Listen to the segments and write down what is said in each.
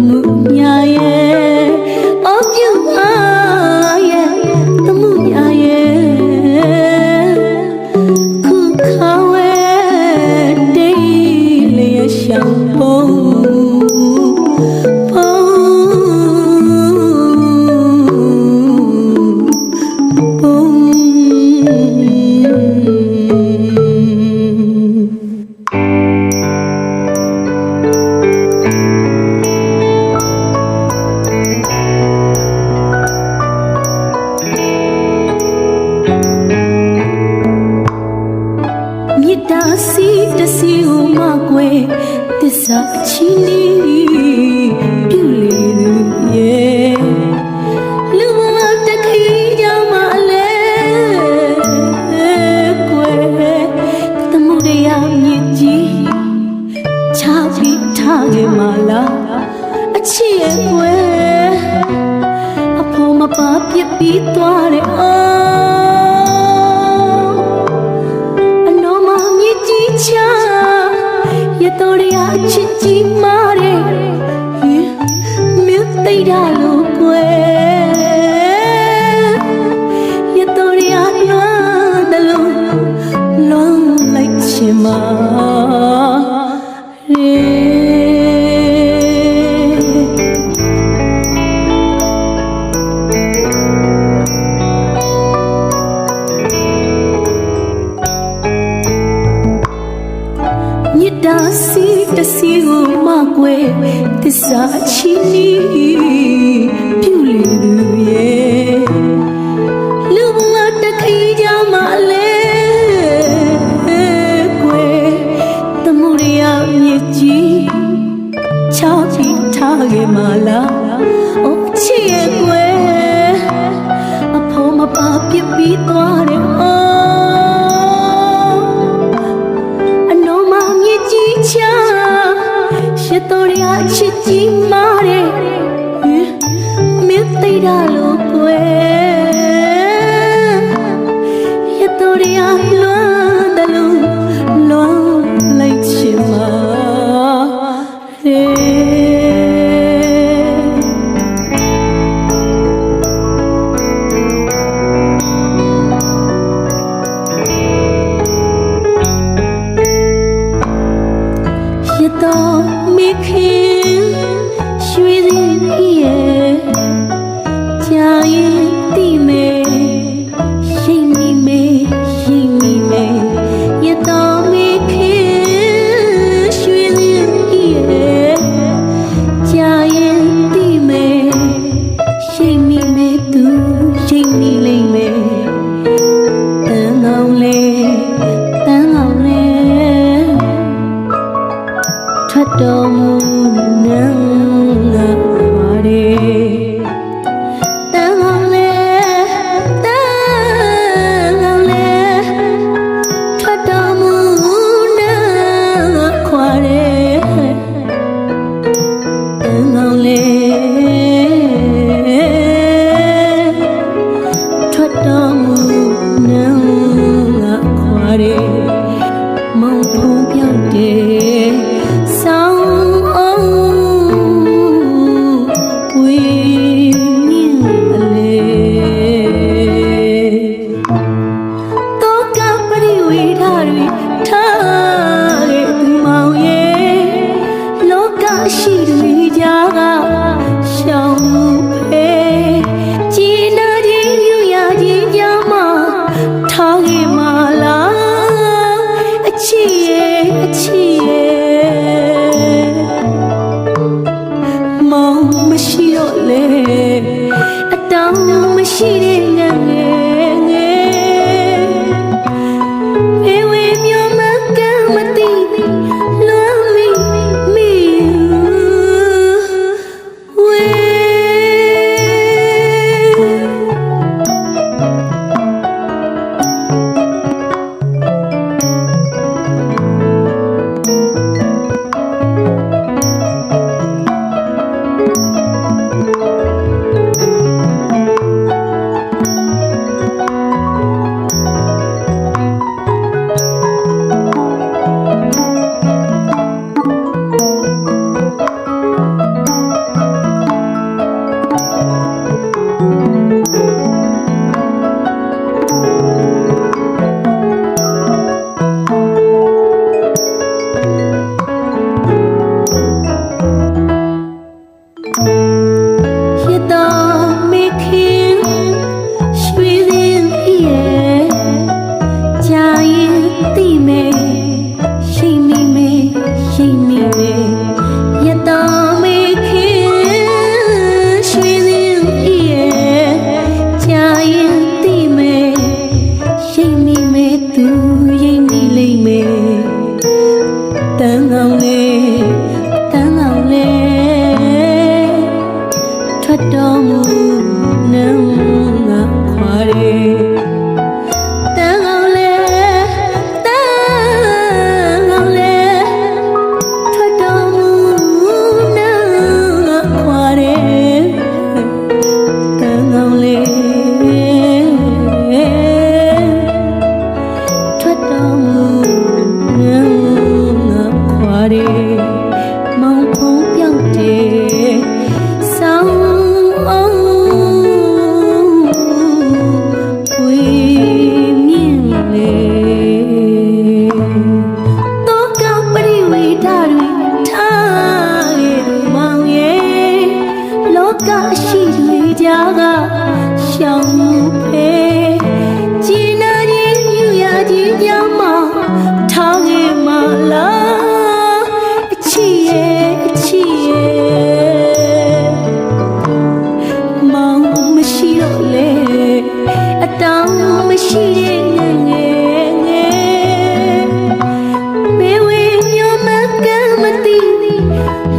မှုညာရဲ့အော်ပြုအားရဲ့တမှုညာရဲ့ခုခါဝဲတိတ်လျက်ရှောင်းပုံစီတစီကိုမကွယ်သစ္စာချီနီပြုလေလူရဲ့လူမတခိကြောင့်မလဲကွယ်တမှုတရားမြင့်ကြီးချပြီးထားခဲ့မလားအချစ်ရဲ့ကွယ်အဖို့မပါပြစ်ပြီးသွားတယ်ရတော်ရအချစ်ကြီးမားတယ်မြတ်သိတာလို့ကွယ်ရတော်ရလွမ်းတယ်လို့လွမ်းလိုက်ချင်မှာဒါစီတစီကိုမကွယ်သစ္စာချီနီပြုလေလူရဲ့လူမတခိကြောင့်မလဲကွယ်တမှုရမြစ်ကြီးချောက်ပြီးထားခဲ့မလားအိုးချစ်ရဲ့ကွယ်အဖို့မပါပြစ်ပြီးသွားတယ်ရတော်ရအချစ်ကြီးမားတယ်မြတ်သိတာလို့ကွယ်ရတော်ရလွမ်းတယ်လို့လွမ်းလိုက်ချင်မှာရတော်မိခင်ရွှေစင်ရဲ့ကြာရင်တိမေရှိမိမေရှိမိမေရတော်မိခင်ရွှေစင်ရဲ့ကြာရင်တိမေရှိမိမေသူရှိမိလိမ့်မယ်တန်အောင်လေတန်အောင်လေထွက်တော်မူနန်းငါပါရေတန်အောင်လေတန်အောင်လေထွက်တော်မူနန်းငါခွာရေတန်အောင်လေထွက်တော်မူနန်းငါခွာရေမောင်ဖုံးပြောက်တယ်ဆောင်းအောင်ဝေးမြင့်အလေတော့ကပရိဝေဒတွေထားခဲ့သူမောင်ရဲ့လောကရှိတွေကြားကရှောင်းဖေးကြည်နာခြင်းယူရခြင်းကြောင့်မှထားခဲ့မလားအချစ်ရဲ့အချစ်ရဲ့မောင်မရှိတော့လေအတောင်းမရှိတဲ့ငယ်ငယ်ငယ်ဖေဝေမျောမကမသိလွမ်းမိမိဝေ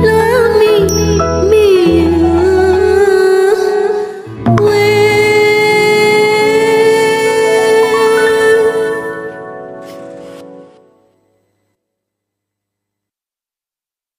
လွမ်းမ